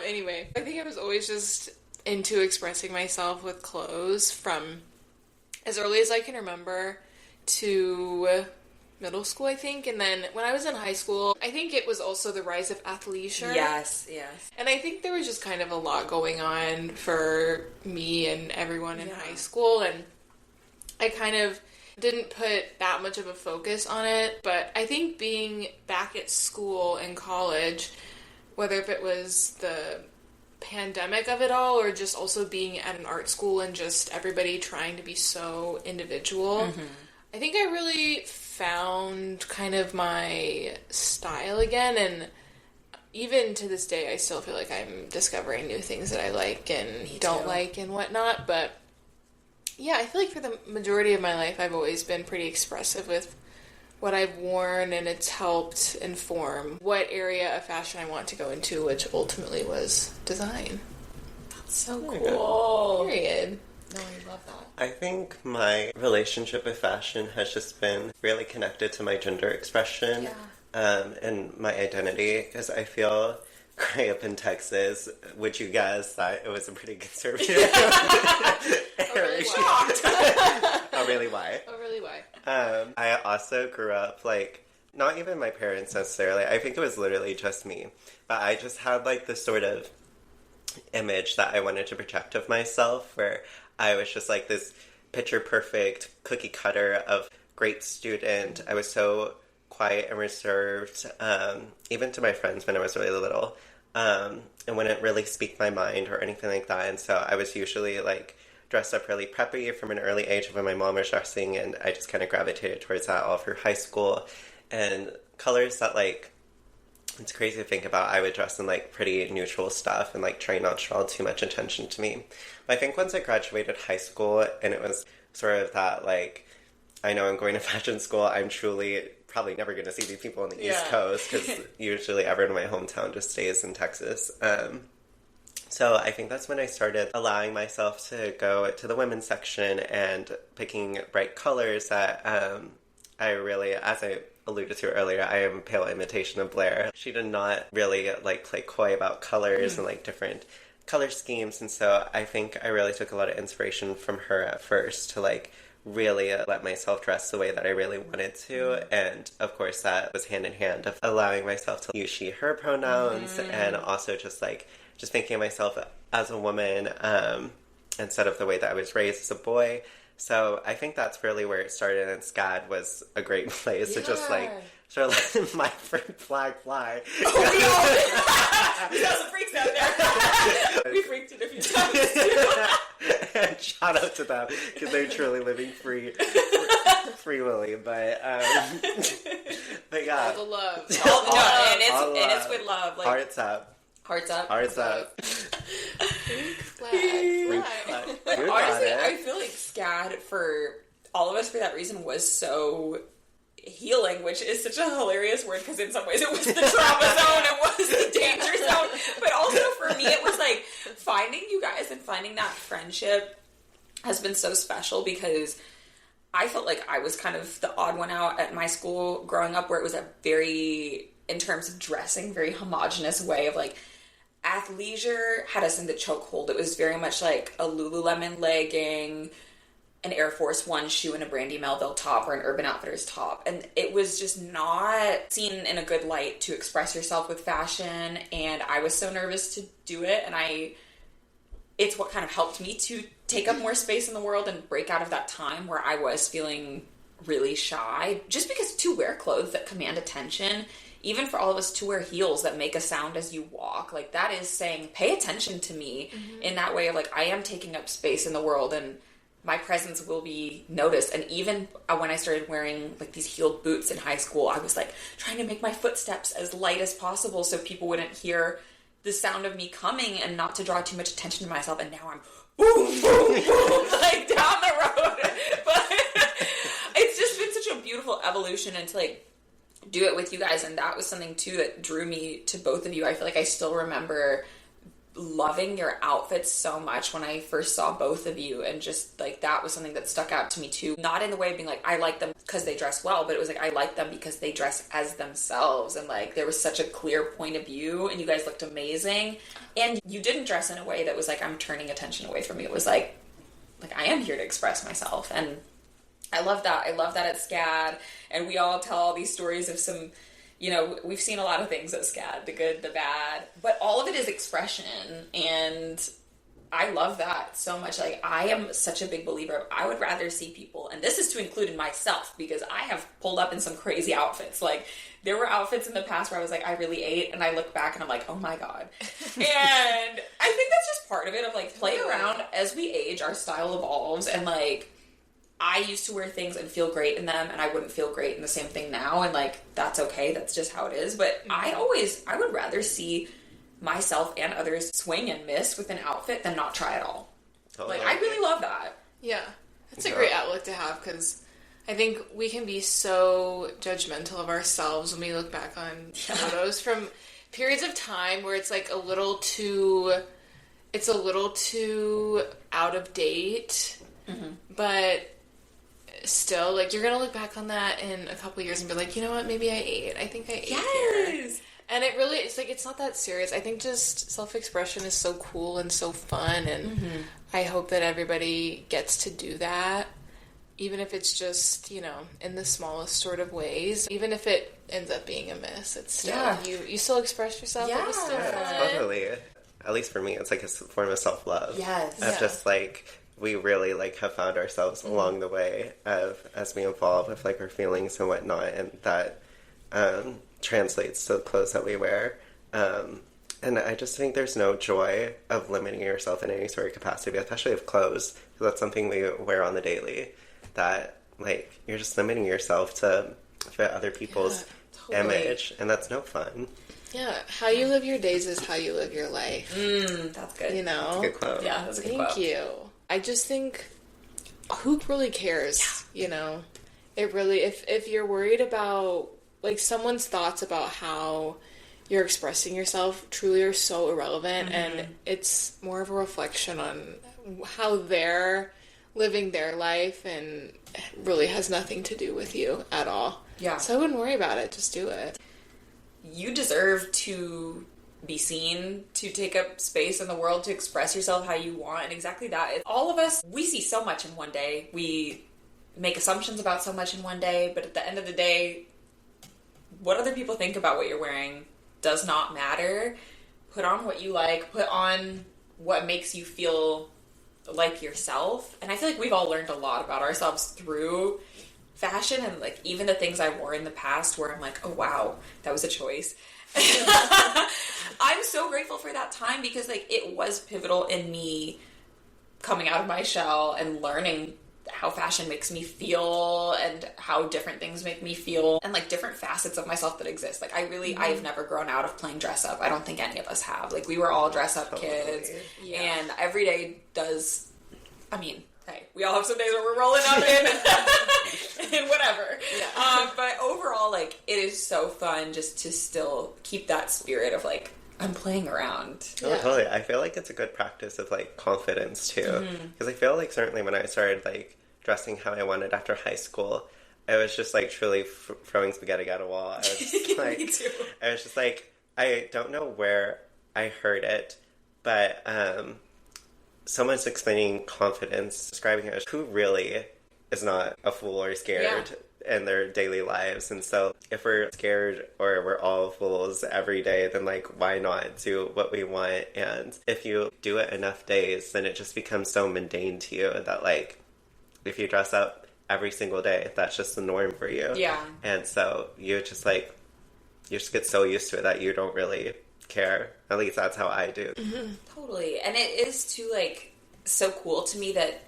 Anyway, I think I was always just into expressing myself with clothes from as early as I can remember to middle school, I think. And then when I was in high school, I think it was also the rise of athleisure. Yes. And I think there was just kind of a lot going on for me and everyone in high school. And I kind of didn't put that much of a focus on it. But I think being back at school and college, whether if it was the pandemic of it all or just also being at an art school and just everybody trying to be so individual, I think I really found kind of my style again. And even to this day, I still feel like I'm discovering new things that I like and don't like and whatnot. But yeah, I feel like for the majority of my life, I've always been pretty expressive with what I've worn, and it's helped inform what area of fashion I want to go into, which ultimately was design. That's so cool. Period. No, I love that. I think my relationship with fashion has just been really connected to my gender expression and my identity, because I feel growing up in Texas, would you guess that it was a pretty conservative area? Oh, really? Why? Oh, really? Why? I also grew up, like, not even my parents necessarily. I think it was literally just me. But I just had, like, this sort of image that I wanted to project of myself, where I was just, like, this picture-perfect cookie cutter of great student. I was so quiet and reserved, even to my friends when I was really little, and wouldn't really speak my mind or anything like that. And so I was usually, like, dressed up really preppy from an early age when my mom was dressing, and I just kind of gravitated towards that all through high school. And colors that, like, it's crazy to think about. I would dress in, like, pretty neutral stuff and, like, try not to draw too much attention to me. But I think once I graduated high school, and it was sort of that, like, I know I'm going to fashion school, I'm truly probably never going to see these people on the East Coast, because usually everyone in my hometown just stays in Texas. So I think that's when I started allowing myself to go to the women's section and picking bright colors that I really, as I alluded to earlier, I am a pale imitation of Blair. She did not really, like, play coy about colors and, like, different color schemes. And so I think I really took a lot of inspiration from her at first to, like, really let myself dress the way that I really wanted to. And of course that was hand in hand of allowing myself to use she, her pronouns, and also just, like, just thinking of myself as a woman instead of the way that I was raised as a boy. So I think that's really where it started, and SCAD was a great place to just, like, sort of let my flag fly. Oh, no! We got some freaks out there. We freaked it a few times, too. And shout out to them, because they're truly living Free Willy, but yeah. All the love. All the love. And All it's with love. Like, hearts up. Hearts up. Hearts up. Flag. But honestly, I feel like SCAD for all of us for that reason was so healing, which is such a hilarious word because in some ways it was the trauma zone, it was the danger zone, but also for me it was like finding you guys and finding that friendship has been so special because I felt like I was kind of the odd one out at my school growing up where it was a very, in terms of dressing, very homogenous way of like athleisure had us in the chokehold. It was very much like a Lululemon legging, an Air Force One shoe, and a Brandy Melville top or an Urban Outfitters top. And it was just not seen in a good light to express yourself with fashion. And I was so nervous to do it. And it's what kind of helped me to take up more space in the world and break out of that time where I was feeling really shy. Just because to wear clothes that command attention, even for all of us to wear heels that make a sound as you walk, like that is saying, pay attention to me in that way of like, I am taking up space in the world and my presence will be noticed. And even when I started wearing like these heeled boots in high school, I was like trying to make my footsteps as light as possible so people wouldn't hear the sound of me coming and not to draw too much attention to myself. And now I'm boom, boom, boom, like down the road. But it's just been such a beautiful evolution and to like do it with you guys. And that was something too that drew me to both of you. I feel like I still remember loving your outfits so much when I first saw both of you, and just like that was something that stuck out to me too, not in the way of being like I like them because they dress well, but it was like I like them because they dress as themselves, and like there was such a clear point of view and you guys looked amazing, and you didn't dress in a way that was like I'm turning attention away from you. It was like I am here to express myself, and I love that. I love that at SCAD, and we all tell all these stories of some, you know, we've seen a lot of things at SCAD, the good, the bad, but all of it is expression, and I love that so much. Like, I am such a big believer of, I would rather see people, and this is to include in myself, because I have pulled up in some crazy outfits. Like, there were outfits in the past where I was like, I really ate, and I look back and I'm like, oh my God. And I think that's just part of it, of like, play around. As we age, our style evolves, and like, I used to wear things and feel great in them, and I wouldn't feel great in the same thing now, and like, that's okay, that's just how it is. But I would rather see myself and others swing and miss with an outfit than not try at all. Like, I really love that. Yeah, that's a great outlook to have, because I think we can be so judgmental of ourselves when we look back on photos from periods of time where it's like a little too out of date, but still, like, you're gonna look back on that in a couple of years and be like, you know what, maybe I ate. I think I ate here. And it really, it's like, it's not that serious. I think just self-expression is so cool and so fun, and I hope that everybody gets to do that, even if it's just, you know, in the smallest sort of ways. Even if it ends up being a miss, it's still, you still express yourself. It was still fun. Totally. At least for me, it's like a form of self-love. Yes. Of just like, we really like have found ourselves along the way of as we evolve with like our feelings and whatnot, and that translates to the clothes that we wear. And I just think there's no joy of limiting yourself in any sort of capacity, especially with clothes, because that's something we wear on the daily, that like you're just limiting yourself to fit other people's image, and that's no fun. Yeah, how you live your days is how you live your life. That's good. You know? That's a good quote. Yeah, that's a good quote. Thank you. I just think, who really cares, you know? It really, if you're worried about, like, someone's thoughts about how you're expressing yourself truly are so irrelevant, and it's more of a reflection on how they're living their life, and it really has nothing to do with you at all. Yeah. So I wouldn't worry about it, just do it. You deserve to be seen, to take up space in the world, to express yourself how you want, and exactly that. All of us, we see so much in one day. We make assumptions about so much in one day, but at the end of the day, what other people think about what you're wearing does not matter. Put on what you like, put on what makes you feel like yourself. And I feel like we've all learned a lot about ourselves through fashion, and like even the things I wore in the past where I'm like, oh wow, that was a choice. I'm so grateful for that time, because like it was pivotal in me coming out of my shell and learning how fashion makes me feel and how different things make me feel and like different facets of myself that exist. Like I've never grown out of playing dress up. I don't think any of us have. Like we were all dress up kids and every day does, I mean, hey, we all have some days where we're rolling up in whatever. Yeah. But overall, like it is so fun just to still keep that spirit of like, I'm playing around. Oh, totally. I feel like it's a good practice of, like, confidence, too. Because I feel like certainly when I started, like, dressing how I wanted after high school, I was just, like, truly throwing spaghetti at a wall. I was just, like... Me too. I was just, like... I don't know where I heard it, but someone's explaining confidence, describing it as who really is not a fool or scared in their daily lives. And so if we're scared or we're all fools every day, then like why not do what we want? And if you do it enough days, then it just becomes so mundane to you that like if you dress up every single day, that's just the norm for you. Yeah. And so you just like you just get so used to it that you don't really care. At least that's how I do. Totally. And it is too like so cool to me that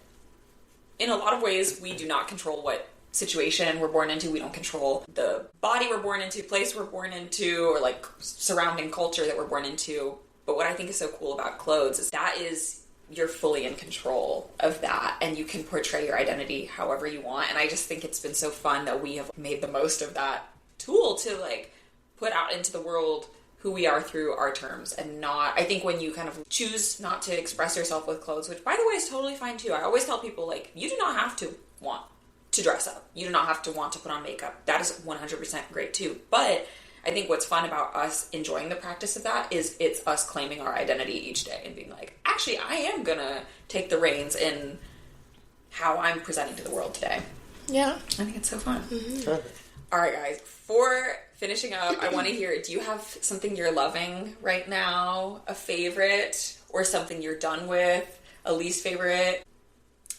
in a lot of ways we do not control what situation we're born into. We don't control the body we're born into, place we're born into, or like surrounding culture that we're born into. But what I think is so cool about clothes is that is you're fully in control of that and you can portray your identity however you want. And I just think it's been so fun that we have made the most of that tool to like put out into the world who we are through our terms and not, I think when you kind of choose not to express yourself with clothes, which by the way is totally fine too. I always tell people like, you do not have to want to dress up. You do not have to want to put on makeup. That is 100% great too. But I think what's fun about us enjoying the practice of that is it's us claiming our identity each day and being like, actually, I am gonna take the reins in how I'm presenting to the world today. Yeah. I think it's so fun. All right, guys. For finishing up, I want to hear, do you have something you're loving right now? A favorite? Or something you're done with? A least favorite?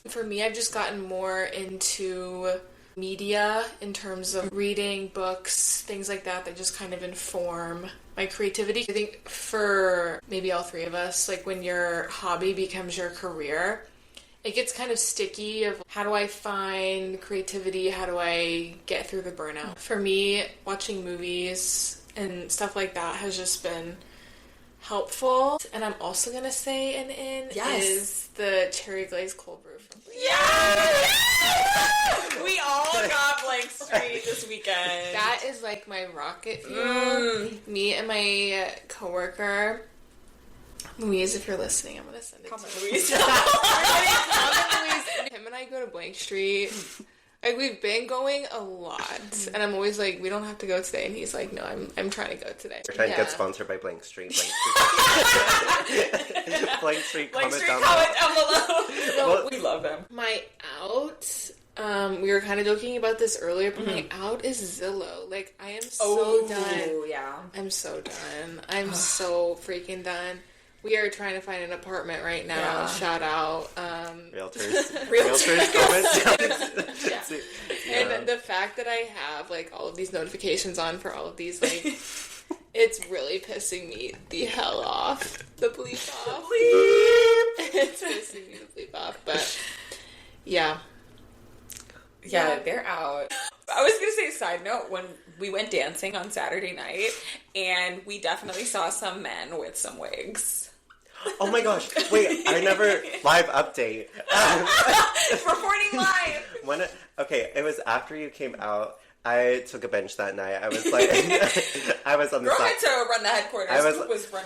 For me, I've just gotten more into media in terms of reading books, things like that that just kind of inform my creativity. I think for maybe all three of us, like when your hobby becomes your career, it gets kind of sticky of how do I find creativity? How do I get through the burnout? For me, watching movies and stuff like that has just been helpful. And I'm also going to say is the cherry glazed cold brew from Blank. Yes! We all got Blank Street this weekend. That is like my rocket fuel. Me and my coworker, Louise, if you're listening, I'm going to send it to you. Louise. Him and I go to Blank Street. Like, we've been going a lot. And I'm always like, we don't have to go today. And he's like, no, I'm trying to go today. We're trying to get sponsored by Blank Street. Blank Street, comment down below. No, we love them. My out, we were kind of joking about this earlier, but my out is Zillow. Like, I am so done. Oh, yeah. I'm so done. I'm so freaking done. We are trying to find an apartment right now. Yeah. Shout out. Realtors comments. And the fact that I have like all of these notifications on for all of these, like, it's really pissing me the hell off. The bleep off. It's pissing me the bleep off. But yeah. Yeah, they're out. I was gonna say, side note, when we went dancing on Saturday night, and we definitely saw some men with some wigs. Oh my gosh! Wait, I never live update. Reporting live. It was after you came out. I took a bench that night. I was like, I was on the side. to run the headquarters.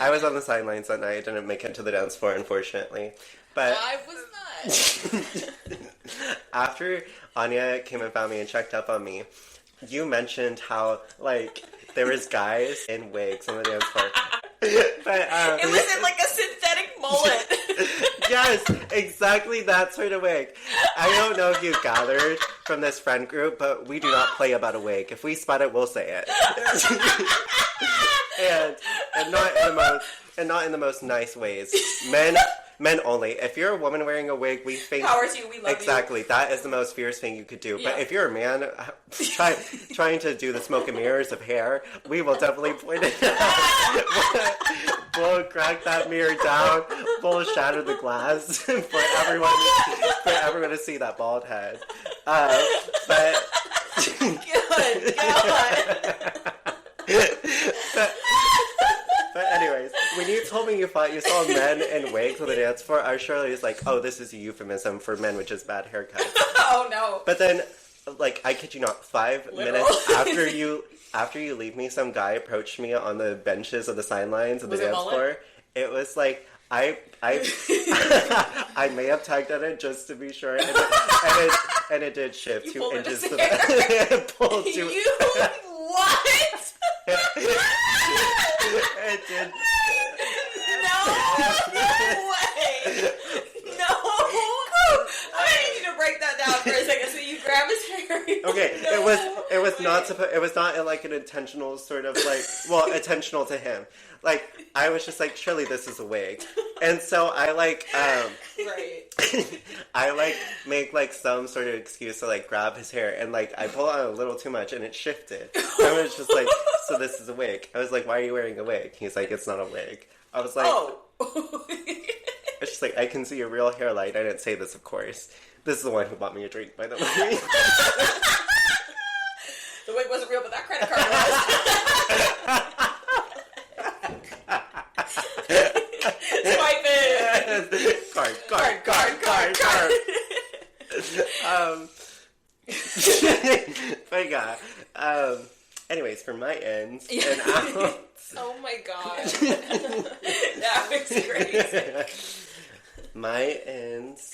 I was on the sidelines that night. I didn't make it to the dance floor, unfortunately. But I was not. After Anya came and found me and checked up on me, you mentioned how like there was guys in wigs on the dance floor. But it was in like a synthetic mullet. Yes, exactly that sort of wig. I don't know if you gathered from this friend group, but we do not play about a wig. If we spot it, we'll say it. and not in the most nice ways. Men Men only. If you're a woman wearing a wig, we think... Power to you, we love you. Exactly. That is the most fierce thing you could do. Yeah. But if you're a man trying to do the smoke and mirrors of hair, we will definitely point it out. We'll crack that mirror down. We'll shatter the glass for everyone to see that bald head. But... Good God. But anyways, when you told me you thought you saw men in wigs on the dance floor, I surely was like, oh, this is a euphemism for men with just bad haircuts. Oh, no. But then, like, I kid you not, 5 Literal. minutes after you leave me, some guy approached me on the benches of the sidelines of the dance floor. It was like, I may have tugged at it just to be sure, and it did shift 2 inches to the pulled to. What? It did. No way. No. I need you to break that down for a second. So you grab his hair. Okay, No. it was not like an intentional sort of like, well, intentional to him. Like, I was just like, surely this is a wig. And so I like, Right. I like make like some sort of excuse to like grab his hair, and like I pull on a little too much and it shifted. I was just like, so this is a wig. I was like, why are you wearing a wig? He's like, it's not a wig. I was like, Oh. it's just like, I can see your real hairline. I didn't say this, of course. This is the one who bought me a drink, by the way. The wig wasn't real, but that credit card was. Swipe it. Card. But yeah. Anyways, for my ends and outs. Oh my god. That makes crazy. My ends.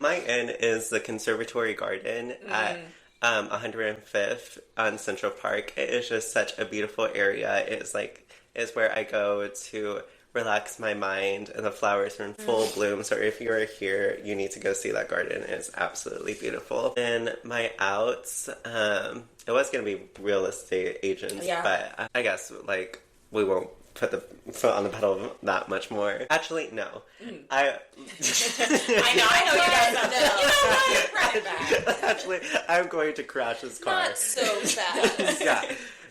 My end is the Conservatory Garden at 105th on Central Park. It is just such a beautiful area. It's where I go to relax my mind, and the flowers are in full bloom. So if you're here, you need to go see that garden. It's absolutely beautiful. And my outs, it was going to be real estate agents, but I guess like we won't put the foot on the pedal that much more. Actually, no. I know you guys have to. You know what? Run it back. Actually, I'm going to crash this car. Not so fast.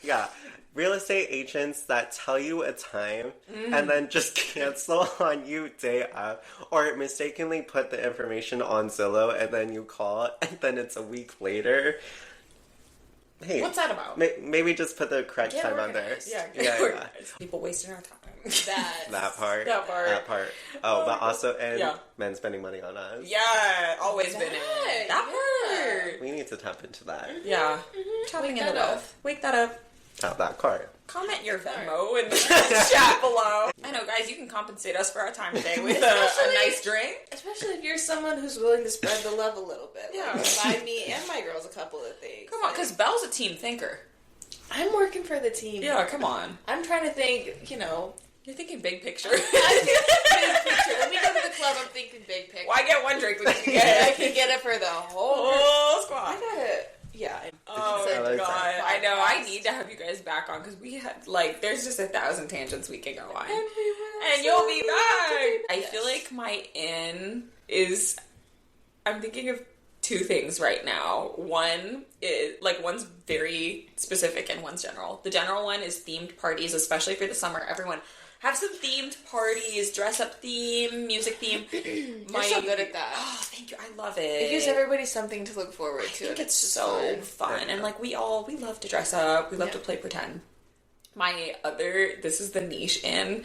Yeah. Real estate agents that tell you a time and then just cancel on you day of, or mistakenly put the information on Zillow and then you call and then it's a week later. Hey, what's that about? Maybe just put the correct Get time organized. on there. Yeah. People wasting our time. That part. Oh, but also, and men spending money on us. Yeah, always been it. That part. We need to tap into that. Yeah. Tapping into wealth. Wake that up. Tap that card. Comment your Venmo in the chat below. I know, guys, you can compensate us for our time today with a nice drink. Especially if you're someone who's willing to spread the love a little bit. Yeah. Like, buy me and my girls a couple of things. Come on, because Belle's a team thinker. I'm working for the team. Yeah, come on. I'm trying to think, You're thinking big picture. I'm thinking big picture. When we go to the club, I'm thinking big picture. Why get one drink when you can I get can get it for the whole squad? I got it. Yeah. Oh I my like god. that. I know, I need to have you guys back on because we had, there's just 1,000 tangents we can go on. And you'll be back! I feel like my in is, I'm thinking of two things right now. One is, one's very specific and one's general. The general one is themed parties, especially for the summer. Everyone have some themed parties, dress up theme, music theme. You're so good at that. Oh, thank you. I love it. It gives everybody something to look forward to. I think it's so fun. And we love to dress up. We love to play pretend. My other, this is the niche in,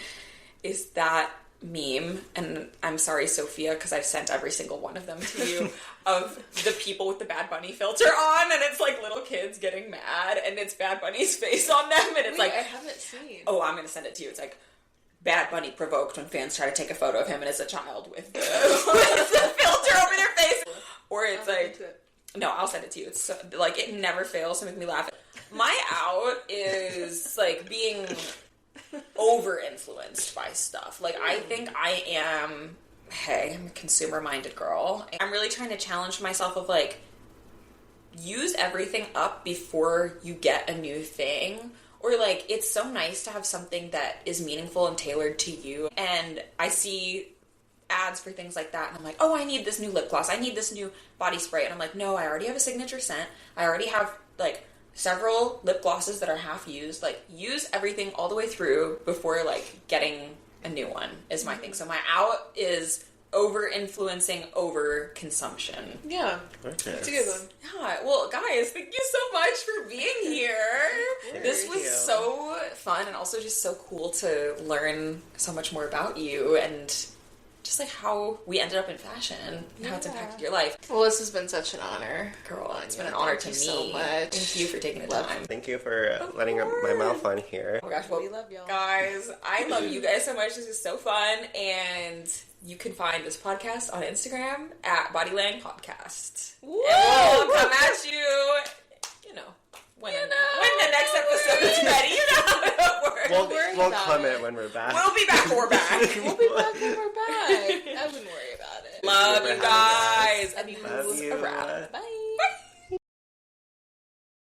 is that meme, and I'm sorry, Sophia, because I've sent every single one of them to you, of the people with the Bad Bunny filter on, and it's little kids getting mad, and it's Bad Bunny's face on them, and it's I haven't seen. Oh, I'm going to send it to you. It's Bad Bunny provoked when fans try to take a photo of him and as a child with the filter over their face. Or it's no, I'll send it to you. It's so, it never fails to make me laugh. My out is being over influenced by stuff. I think I am, I'm a consumer minded girl. I'm really trying to challenge myself of use everything up before you get a new thing. Or, like, it's so nice to have something that is meaningful and tailored to you. And I see ads for things like that, and I'm like, oh, I need this new lip gloss. I need this new body spray. And I'm like, no, I already have a signature scent. I already have, like, several lip glosses that are half used. Like, use everything all the way through before, like, getting a new one is my thing. So my out is over-influencing over-consumption. Yeah. Okay. That's a good one. Yeah, well, guys, thank you so much for being here. This was so fun and also just so cool to learn so much more about you and just like how we ended up in fashion and how it's impacted your life. Well, this has been such an honor. Girl, it's been an honor to me. So much. Thank you for taking the time. Thank you for letting my mouth on here. Oh my gosh, well, We love y'all. guys, I love you guys so much. This is so fun. And you can find this podcast on Instagram at Bodyland Podcast. Woo! And we'll come at you, when the next episode is ready. You know how it works. We'll comment when we're back. We'll be back when we're back. We'll be back when we're back. I wouldn't worry about it. Love you guys. Love you. A wrap. Bye.